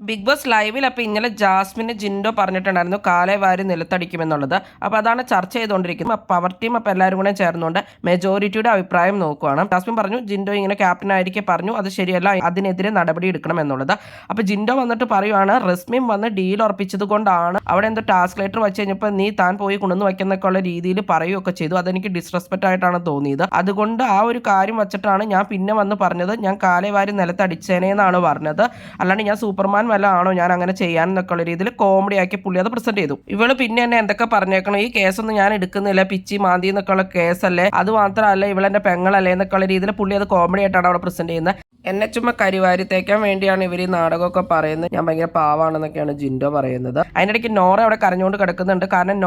Big boss ലൈവിൽ അപ്പോൾ ഇന്നലെ ജാസ്മിന് ജിൻഡോ പറഞ്ഞിട്ടുണ്ടായിരുന്നു കാലെ വാരി നിലത്തടിക്കുമെന്നുള്ളത്. അപ്പോൾ അതാണ് ചർച്ച ചെയ്തുകൊണ്ടിരിക്കുന്നത്. പവർ ടീം അപ്പോൾ എല്ലാവരും കൂടെ ചേർന്നുകൊണ്ട് മെജോറിറ്റിയുടെ അഭിപ്രായം നോക്കുകയാണ്. ജാസ്മിൻ പറഞ്ഞു ജിൻഡോ ഇങ്ങനെ ക്യാപ്റ്റൻ ആയിരിക്കെ പറഞ്ഞു അത് ശരിയല്ല, അതിനെതിരെ നടപടി എടുക്കണം എന്നുള്ളത്. അപ്പോൾ ജിൻഡോ വന്നിട്ട് പറയുവാണ് റസ്മിൻ വന്ന് ഡീൽ ഉറപ്പിച്ചത് കൊണ്ടാണ് അവിടെ എന്തോ ടാസ്ക് ലെറ്റർ വെച്ച് കഴിഞ്ഞപ്പോൾ നീ താൻ പോയി കൊണ്ടുവന്ന് വയ്ക്കുന്നൊക്കെ ഉള്ള രീതിയിൽ പറയുകയൊക്കെ ചെയ്തു. അതെനിക്ക് ഡിസ്റെസ്പെക്റ്റ് ആയിട്ടാണ് തോന്നിയത്. അതുകൊണ്ട് ആ ഒരു കാര്യം വെച്ചിട്ടാണ് ഞാൻ പിന്നെ വന്ന് പറഞ്ഞത് ഞാൻ കാലെ വാരി നിലത്തടിച്ചേനെന്നാണ് പറഞ്ഞത്, അല്ലാണ്ട് ഞാൻ സൂപ്പർമാൻ വല്ല ആണോ ഞാൻ അങ്ങനെ ചെയ്യാനെന്നൊക്കെ ഉള്ള രീതിയിൽ കോമഡി ആക്കി പുള്ളി അത് പ്രസന്റ് ചെയ്തു. ഇവള് പിന്നെ എന്നെ എന്തൊക്കെ പറഞ്ഞേക്കണം, ഈ കേസൊന്നും ഞാൻ എടുക്കുന്നില്ല, പിച്ചി മാന്തി എന്നൊക്കെ ഉള്ള കേസല്ലേ, അത് മാത്രമല്ല ഇവളെന്റെ പെങ്ങളല്ലേ എന്നൊക്കെ ഉള്ള രീതിയിൽ പുള്ളി അത് കോമഡി ആയിട്ടാണ് അവിടെ പ്രസന്റ് ചെയ്യുന്നത്. എന്നെ ചുമ്മാ കരിവാരി തേക്കാൻ വേണ്ടിയാണ് ഇവർ ഈ നാടകമൊക്കെ പറയുന്നത്, ഞാൻ ഭയങ്കര പാവാണെന്നൊക്കെയാണ് ജിൻഡോ പറയുന്നത്. അതിനിടയ്ക്ക് നോറ അവിടെ കരഞ്ഞുകൊണ്ട് കിടക്കുന്നുണ്ട്. കാരണം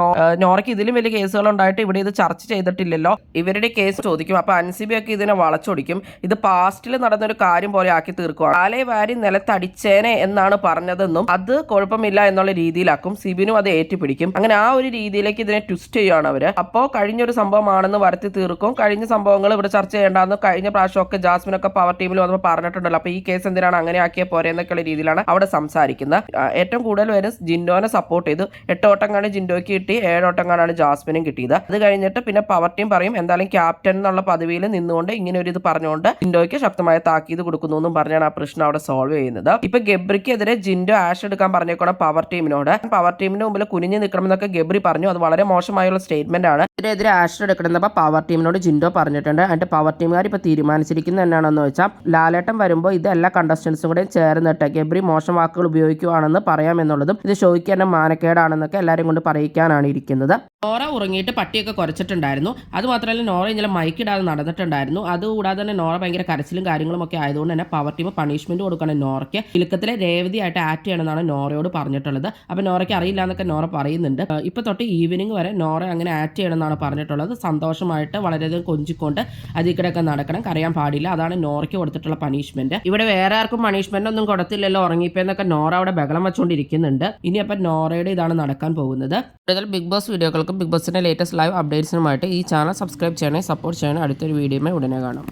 നോറയ്ക്ക് ഇതിലും വലിയ കേസുകൾ ഉണ്ടായിട്ട് ഇവിടെ ഇത് ചർച്ച ചെയ്തിട്ടില്ലല്ലോ. ഇവരുടെ കേസ് ചോദിക്കും. അപ്പൊ അൻസിബി ഒക്കെ ഇതിനെ വളച്ചൊടിക്കും. ഇത് പാസ്റ്റിൽ നടന്നൊരു കാര്യം പോലെ ആക്കി തീർക്കുവാണ്. കാലെ വാരി നിലത്തടിച്ചേനെ എന്നാണ് പറഞ്ഞതെന്നും അത് കുഴപ്പമില്ല എന്നുള്ള രീതിയിലാക്കും. സിബിനും അത് ഏറ്റുപിടിക്കും. അങ്ങനെ ആ ഒരു രീതിയിലേക്ക് ഇതിനെ ട്വിസ്റ്റ് ചെയ്യുകയാണ് അവര്. അപ്പോൾ കഴിഞ്ഞൊരു സംഭവമാണെന്ന് വരുത്തി തീർക്കും. കഴിഞ്ഞ സംഭവങ്ങൾ ഇവിടെ ചർച്ച ചെയ്യേണ്ടെന്ന് കഴിഞ്ഞ പ്രാവശ്യമൊക്കെ ജാസ്മിനൊക്കെ പവർ ടീമിൽ വന്നപ്പോൾ പറഞ്ഞിട്ടുണ്ടല്ലോ. അപ്പൊ ഈ കേസ് എന്തിനാണ് അങ്ങനെ ആക്കിയ പോരെ എന്നൊക്കെയുള്ള രീതിയിലാണ് അവിടെ സംസാരിക്കുന്നത്. ഏറ്റവും കൂടുതൽ പേര് ജിൻഡോനെ സപ്പോർട്ട് ചെയ്തു. 8 ഓട്ടങ്ങളാണ് ജിൻഡോയ്ക്ക് കിട്ടി, 7 ഓട്ടങ്ങളാണ് ജാസ്മിനും കിട്ടിയത്. അത് കഴിഞ്ഞിട്ട് പിന്നെ പവർ ടീം പറയും എന്തായാലും ക്യാപ്റ്റൻ എന്നുള്ള പദവിയിൽ നിന്നുകൊണ്ട് ഇങ്ങനെ ഒരു ഇത് പറഞ്ഞുകൊണ്ട് ജിൻഡോയ്ക്ക് ശക്തമായ താക്കീത് കൊടുക്കുന്നു എന്നും പറഞ്ഞാണ് ആ പ്രശ്നം അവിടെ സോൾവ് ചെയ്യുന്നത്. ഇപ്പൊ ഗബ്രിക്കെതിരെ ജിൻഡോ ആഷ് എടുക്കാൻ പറഞ്ഞേക്കണം പവർ ടീമിനോട്. പവർ ടീമിന് മുമ്പിൽ കുനിഞ്ഞു നിൽക്കണമെന്നൊക്കെ ഗബ്രി പറഞ്ഞു. അത് വളരെ മോശമായുള്ള സ്റ്റേറ്റ്മെന്റ് ആണ്. ഇതിനെതിരെ ആഷ് എടുക്കണമെന്നപ്പോൾ പവർ ടീമിനോട് ജിൻഡോ പറഞ്ഞിട്ടുണ്ട്. എന്നിട്ട് പവർ ടീമുകാർ ഇപ്പൊ തീരുമാനിച്ചിരിക്കുന്നത് എന്നാണെന്ന് വെച്ചാൽ ലാലേട്ടൻ വരുമ്പോൾ ഇത് എല്ലാ കണ്ടസ്റ്റൻസും കൂടെ ചേർന്നിട്ട് ഗബ്രി മോശം വാക്കുകൾ ഉപയോഗിക്കുകയാണെന്ന് പറയാമെന്നുള്ളതും ഇത് ഷോയ്ക്ക് തന്നെ മാനക്കേടാണെന്നൊക്കെ എല്ലാവരും കൊണ്ട് പറയിക്കാനാണ് ഇരിക്കുന്നത്. നോറ ഉറങ്ങിയിട്ട് പട്ടിയൊക്കെ കുറച്ചിട്ടുണ്ടായിരുന്നു. അത് മാത്രമല്ല നോറ ഇന്നലെ മൈക്കിടാതെ നടന്നിട്ടുണ്ടായിരുന്നു. അതുകൂടാതെ തന്നെ നോറ ഭയങ്കര കരച്ചിലും കാര്യങ്ങളും ഒക്കെ ആയതുകൊണ്ട് തന്നെ പവർ ടീം പണിഷ്മെന്റ് കൊടുക്കണം നോറയ്ക്ക്. ഇലുക്കത്തിലെ രേവതി ആയിട്ട് ആക്ട് ചെയ്യണമെന്നാണ് നോറയോട് പറഞ്ഞിട്ടുള്ളത്. അപ്പോൾ നോറയ്ക്ക് അറിയില്ല എന്നൊക്കെ നോറ പറയുന്നുണ്ട്. ഇപ്പൊ തൊട്ട് ഈവനിങ് വരെ നോറ അങ്ങനെ ആക്ട് ചെയ്യണമെന്നാണ് പറഞ്ഞിട്ടുള്ളത്. സന്തോഷമായിട്ട് വളരെയധികം കൊഞ്ചിക്കൊണ്ട് അതിക്കടൊക്കെ നടക്കണം, കരയാൻ പാടില്ല. അതാണ് നോറയ്ക്ക് കൊടുത്തിട്ടുള്ള പണിഷ്മെന്റ്. ഇവിടെ വേറെ ആർക്കും പണിഷ്മെന്റ് ഒന്നും കൊടുത്തില്ലല്ലോ ഉറങ്ങിപ്പോയെന്നൊക്കെ നോറ അവിടെ ബഹളം വെച്ചുകൊണ്ടിരിക്കുന്നുണ്ട്. ഇനി അപ്പം നോറയുടെ ഇതാണ് നടക്കാൻ പോകുന്നത്. കൂടുതൽ ബിഗ് ബോസ് വീഡിയോകൾക്കും ബിഗ് ബോസിന്റെ ലേറ്റസ്റ്റ് ലൈവ് അപ്ഡേറ്റ്സിനുമായിട്ട് ഈ ചാനൽ സബ്സ്ക്രൈബ് ചെയ്യണേ, സപ്പോർട്ട് ചെയ്യണേ. അടുത്തൊരു വീഡിയോയുമായി ഉടനെ കാണാം.